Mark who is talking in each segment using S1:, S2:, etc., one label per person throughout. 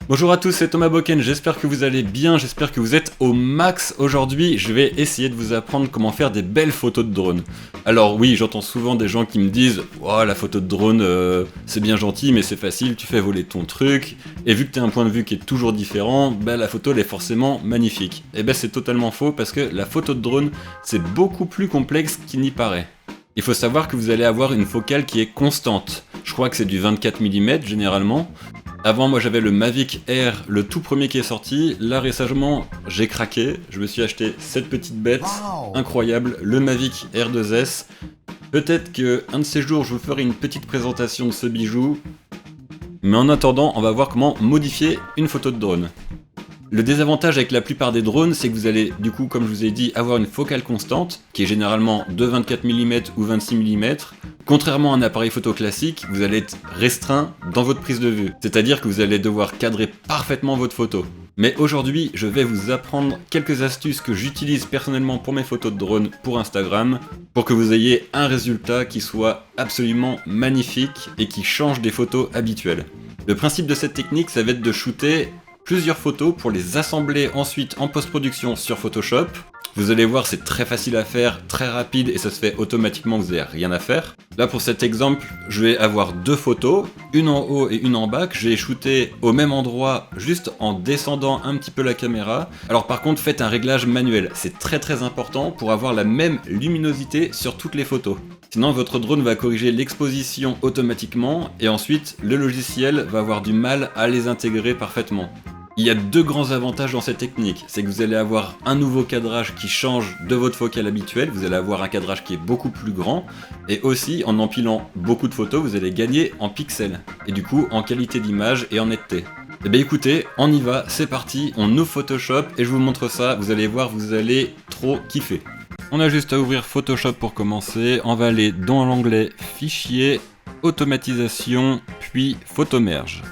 S1: Bonjour à tous, c'est Thomas Boken, j'espère que vous allez bien, j'espère que vous êtes au max. Aujourd'hui, je vais essayer de vous apprendre comment faire des belles photos de drone. Alors oui, j'entends souvent des gens qui me disent « Oh, la photo de drone, c'est bien gentil, mais c'est facile, tu fais voler ton truc. » Et vu que tu as un point de vue qui est toujours différent, bah, la photo elle est forcément magnifique. Et ben c'est totalement faux parce que la photo de drone, c'est beaucoup plus complexe qu'il n'y paraît. Il faut savoir que vous allez avoir une focale qui est constante. Je crois que c'est du 24 mm généralement. Avant, moi j'avais le Mavic Air, le tout premier qui est sorti. Là récemment, j'ai craqué. Je me suis acheté cette petite bête incroyable, le Mavic Air 2S. Peut-être que un de ces jours, je vous ferai une petite présentation de ce bijou. Mais en attendant, on va voir comment modifier une photo de drone. Le désavantage avec la plupart des drones, c'est que vous allez, du coup, comme je vous ai dit, avoir une focale constante, qui est généralement de 24 mm ou 26 mm. Contrairement à un appareil photo classique, vous allez être restreint dans votre prise de vue. C'est-à-dire que vous allez devoir cadrer parfaitement votre photo. Mais aujourd'hui, je vais vous apprendre quelques astuces que j'utilise personnellement pour mes photos de drone pour Instagram, pour que vous ayez un résultat qui soit absolument magnifique et qui change des photos habituelles. Le principe de cette technique, ça va être de shooter plusieurs photos pour les assembler ensuite en post-production sur Photoshop. Vous allez voir, c'est très facile à faire, très rapide et ça se fait automatiquement, vous n'avez rien à faire. Là pour cet exemple, je vais avoir deux photos, une en haut et une en bas, que je vais shooter au même endroit juste en descendant un petit peu la caméra. Alors par contre, faites un réglage manuel, c'est très important pour avoir la même luminosité sur toutes les photos. Sinon votre drone va corriger l'exposition automatiquement et ensuite le logiciel va avoir du mal à les intégrer parfaitement. Il y a deux grands avantages dans cette technique, c'est que vous allez avoir un nouveau cadrage qui change de votre focale habituelle, vous allez avoir un cadrage qui est beaucoup plus grand, et aussi en empilant beaucoup de photos, vous allez gagner en pixels, et du coup en qualité d'image et en netteté. Et bien écoutez, on y va, c'est parti, on ouvre Photoshop et je vous montre ça, vous allez voir, vous allez trop kiffer. On a juste à ouvrir Photoshop pour commencer, on va aller dans l'onglet Fichier, Automatisation, puis Photomerge.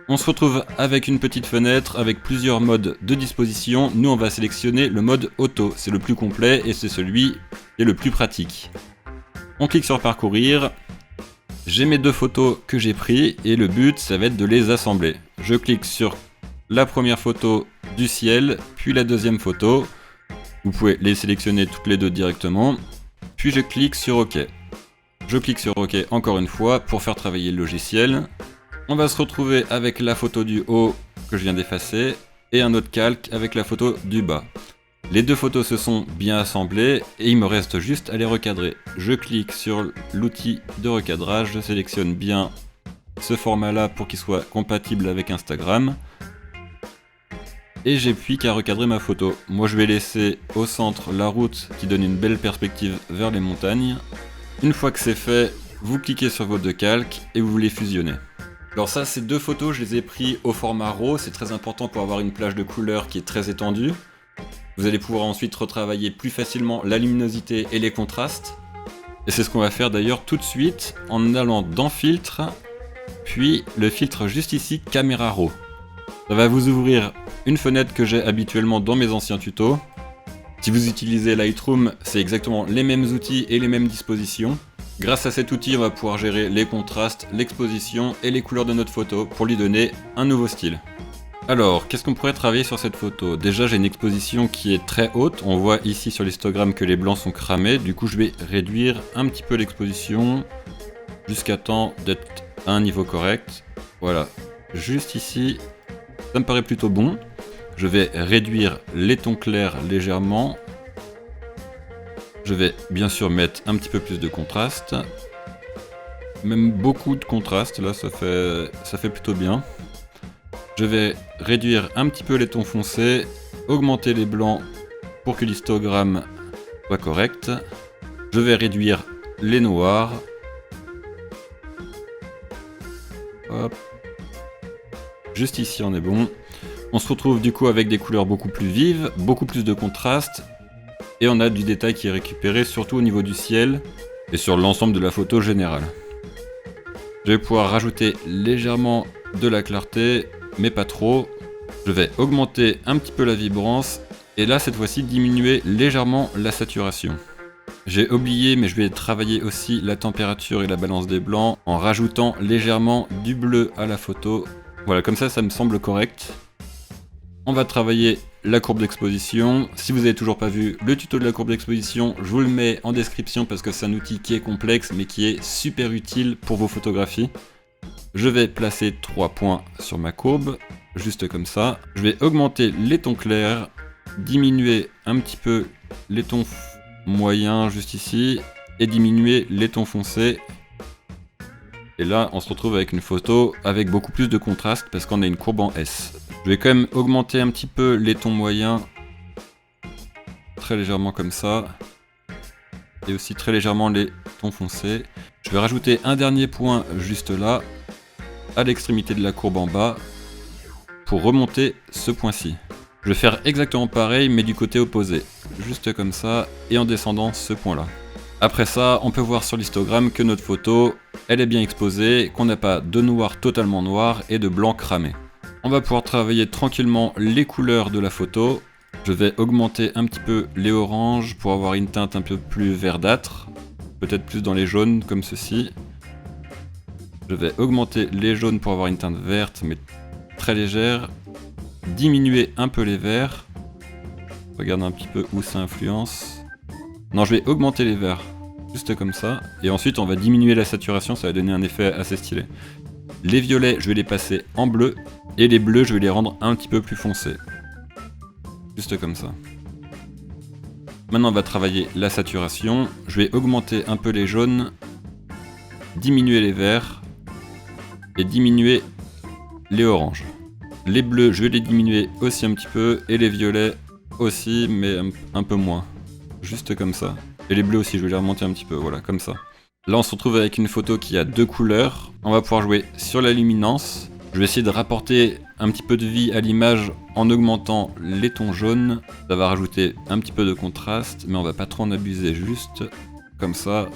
S1: On se retrouve avec une petite fenêtre avec plusieurs modes de disposition. Nous on va sélectionner le mode auto, c'est le plus complet et c'est celui qui est le plus pratique. On clique sur parcourir. J'ai mes deux photos que j'ai prises et le but ça va être de les assembler. Je clique sur la première photo du ciel, puis la deuxième photo. Vous pouvez les sélectionner toutes les deux directement. Puis je clique sur OK. Je clique sur OK encore une fois pour faire travailler le logiciel. On va se retrouver avec la photo du haut que je viens d'effacer et un autre calque avec la photo du bas. Les deux photos se sont bien assemblées et il me reste juste à les recadrer. Je clique sur l'outil de recadrage, je sélectionne bien ce format là pour qu'il soit compatible avec Instagram. Et j'ai plus qu'à recadrer ma photo. Moi je vais laisser au centre la route qui donne une belle perspective vers les montagnes. Une fois que c'est fait, vous cliquez sur vos deux calques et vous les fusionnez. Alors ça, ces deux photos, je les ai pris au format RAW, c'est très important pour avoir une plage de couleurs qui est très étendue. Vous allez pouvoir ensuite retravailler plus facilement la luminosité et les contrastes. Et c'est ce qu'on va faire d'ailleurs tout de suite en allant dans Filtre, puis le filtre juste ici, Caméra RAW. Ça va vous ouvrir une fenêtre que j'ai habituellement dans mes anciens tutos. Si vous utilisez Lightroom, c'est exactement les mêmes outils et les mêmes dispositions. Grâce à cet outil, on va pouvoir gérer les contrastes, l'exposition et les couleurs de notre photo pour lui donner un nouveau style. Alors, qu'est-ce qu'on pourrait travailler sur cette photo? Déjà, j'ai une exposition qui est très haute. On voit ici sur l'histogramme que les blancs sont cramés. Du coup, je vais réduire un petit peu l'exposition jusqu'à temps d'être à un niveau correct. Voilà, juste ici, ça me paraît plutôt bon. Je vais réduire les tons clairs légèrement. Je vais bien sûr mettre un petit peu plus de contraste. Même beaucoup de contraste, là ça fait plutôt bien. Je vais réduire un petit peu les tons foncés, augmenter les blancs pour que l'histogramme soit correct. Je vais réduire les noirs. Hop. Juste ici on est bon. On se retrouve du coup avec des couleurs beaucoup plus vives, beaucoup plus de contraste. Et on a du détail qui est récupéré surtout au niveau du ciel et sur l'ensemble de la photo générale. Je vais pouvoir rajouter légèrement de la clarté, mais pas trop. Je vais augmenter un petit peu la vibrance et là cette fois-ci diminuer légèrement la saturation. J'ai oublié, mais je vais travailler aussi la température et la balance des blancs en rajoutant légèrement du bleu à la photo Voilà, comme ça me semble correct. On va travailler la courbe d'exposition. Si vous n'avez toujours pas vu le tuto de la courbe d'exposition, je vous le mets en description parce que c'est un outil qui est complexe mais qui est super utile pour vos photographies. Je vais placer 3 points sur ma courbe, juste comme ça. Je vais augmenter les tons clairs, diminuer un petit peu les tons moyens juste ici, et diminuer les tons foncés. Et là, on se retrouve avec une photo avec beaucoup plus de contraste parce qu'on a une courbe en S. Je vais quand même augmenter un petit peu les tons moyens, très légèrement comme ça, et aussi très légèrement les tons foncés. Je vais rajouter un dernier point juste là, à l'extrémité de la courbe en bas, pour remonter ce point-ci. Je vais faire exactement pareil, mais du côté opposé, juste comme ça, et en descendant ce point-là. Après ça, on peut voir sur l'histogramme que notre photo, elle est bien exposée, qu'on n'a pas de noir totalement noir et de blanc cramé. On va pouvoir travailler tranquillement les couleurs de la photo. Je vais augmenter un petit peu les oranges pour avoir une teinte un peu plus verdâtre, peut-être plus dans les jaunes comme ceci. Je vais augmenter les jaunes pour avoir une teinte verte mais très légère, diminuer un peu les verts. Regarde un petit peu où ça influence. Non, je vais augmenter les verts, juste comme ça. Et ensuite, on va diminuer la saturation, ça va donner un effet assez stylé. Les violets, je vais les passer en bleu. Et les bleus, je vais les rendre un petit peu plus foncés. Juste comme ça. Maintenant, on va travailler la saturation. Je vais augmenter un peu les jaunes. Diminuer les verts. Et diminuer les oranges. Les bleus, je vais les diminuer aussi un petit peu. Et les violets aussi, mais un peu moins. Juste comme ça. Et les bleus aussi, je vais les remonter un petit peu, voilà, comme ça. Là, on se retrouve avec une photo qui a 2 couleurs. On va pouvoir jouer sur la luminance. Je vais essayer de rapporter un petit peu de vie à l'image en augmentant les tons jaunes. Ça va rajouter un petit peu de contraste, mais on va pas trop en abuser, juste comme ça.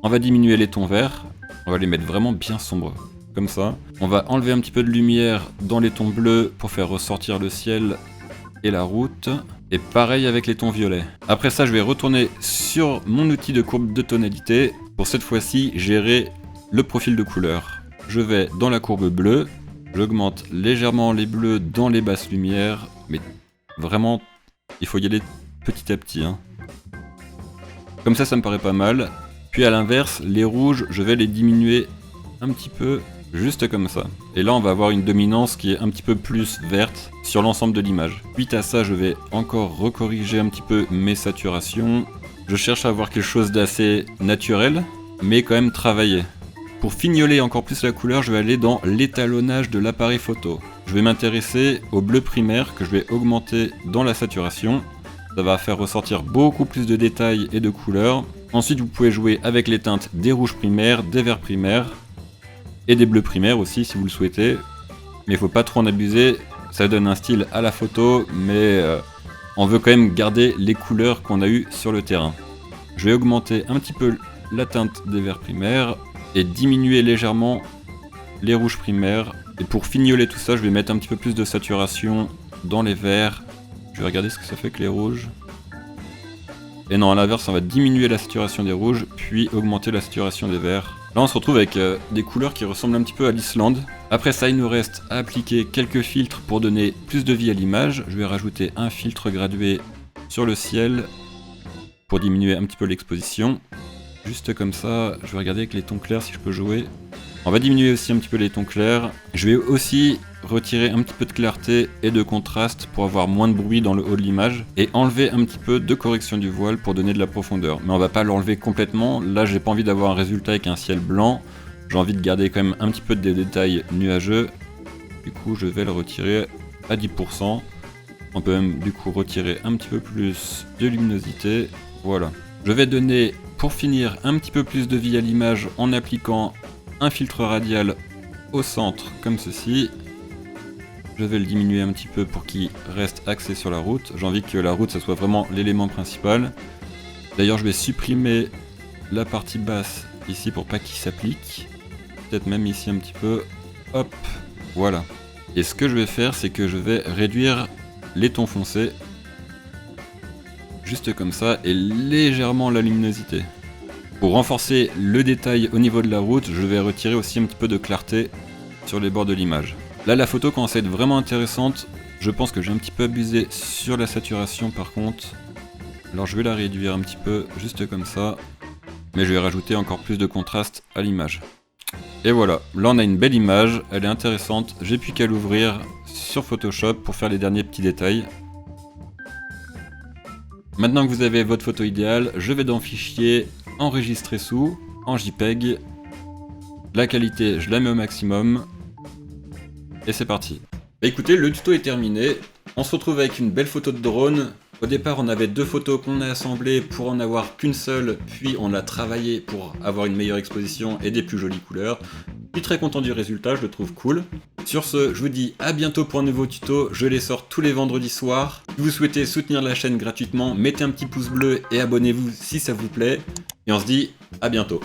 S1: On va diminuer les tons verts. On va les mettre vraiment bien sombres, comme ça. On va enlever un petit peu de lumière dans les tons bleus pour faire ressortir le ciel et la route. Et pareil avec les tons violets. Après ça, je vais retourner sur mon outil de courbe de tonalité. Pour cette fois-ci, gérer le profil de couleur. Je vais dans la courbe bleue. J'augmente légèrement les bleus dans les basses lumières. Mais vraiment, il faut y aller petit à petit. Comme ça me paraît pas mal. Puis à l'inverse, les rouges, je vais les diminuer un petit peu. Juste comme ça. Et là, on va avoir une dominance qui est un petit peu plus verte sur l'ensemble de l'image. Suite à ça, je vais encore recorriger un petit peu mes saturations. Je cherche à avoir quelque chose d'assez naturel, mais quand même travaillé. Pour fignoler encore plus la couleur, je vais aller dans l'étalonnage de l'appareil photo. Je vais m'intéresser au bleu primaire que je vais augmenter dans la saturation. Ça va faire ressortir beaucoup plus de détails et de couleurs. Ensuite, vous pouvez jouer avec les teintes des rouges primaires, des verts primaires, et des bleus primaires aussi si vous le souhaitez, mais il faut pas trop en abuser, ça donne un style à la photo, mais on veut quand même garder les couleurs qu'on a eues sur le terrain. Je vais augmenter un petit peu la teinte des verts primaires et diminuer légèrement les rouges primaires, et pour fignoler tout ça, je vais mettre un petit peu plus de saturation dans les verts. Je vais regarder ce que ça fait que les rouges. Et non, à l'inverse, on va diminuer la saturation des rouges, puis augmenter la saturation des verts. Là, on se retrouve avec des couleurs qui ressemblent un petit peu à l'Islande. Après ça, il nous reste à appliquer quelques filtres pour donner plus de vie à l'image. Je vais rajouter un filtre gradué sur le ciel pour diminuer un petit peu l'exposition. Juste comme ça, je vais regarder avec les tons clairs si je peux jouer. On va diminuer aussi un petit peu les tons clairs. Je vais aussi retirer un petit peu de clarté et de contraste pour avoir moins de bruit dans le haut de l'image. Et enlever un petit peu de correction du voile pour donner de la profondeur. Mais on va pas l'enlever complètement. Là, j'ai pas envie d'avoir un résultat avec un ciel blanc. J'ai envie de garder quand même un petit peu de détails nuageux. Du coup, je vais le retirer à 10%. On peut même du coup retirer un petit peu plus de luminosité. Voilà. Je vais donner, pour finir, un petit peu plus de vie à l'image en appliquant un filtre radial au centre, comme ceci. Je vais le diminuer un petit peu pour qu'il reste axé sur la route. J'ai envie que la route, ça soit vraiment l'élément principal. D'ailleurs, je vais supprimer la partie basse ici pour pas qu'il s'applique. Peut-être même ici un petit peu. Hop, voilà. Et ce que je vais faire, c'est que je vais réduire les tons foncés. Juste comme ça, et légèrement la luminosité. Pour renforcer le détail au niveau de la route, je vais retirer aussi un petit peu de clarté sur les bords de l'image. Là, la photo commence à être vraiment intéressante. Je pense que j'ai un petit peu abusé sur la saturation par contre. Alors je vais la réduire un petit peu, juste comme ça. Mais je vais rajouter encore plus de contraste à l'image. Et voilà, là on a une belle image, elle est intéressante. J'ai plus qu'à l'ouvrir sur Photoshop pour faire les derniers petits détails. Maintenant que vous avez votre photo idéale, je vais dans Fichier, Enregistrer sous, en JPEG. La qualité, je la mets au maximum. Et c'est parti. Bah écoutez, le tuto est terminé. On se retrouve avec une belle photo de drone. Au départ, on avait 2 photos qu'on a assemblées pour en avoir qu'une seule, puis on a travaillé pour avoir une meilleure exposition et des plus jolies couleurs. Je suis très content du résultat, je le trouve cool. Sur ce, je vous dis à bientôt pour un nouveau tuto, je les sors tous les vendredis soirs. Si vous souhaitez soutenir la chaîne gratuitement, mettez un petit pouce bleu et abonnez-vous si ça vous plaît. Et on se dit à bientôt.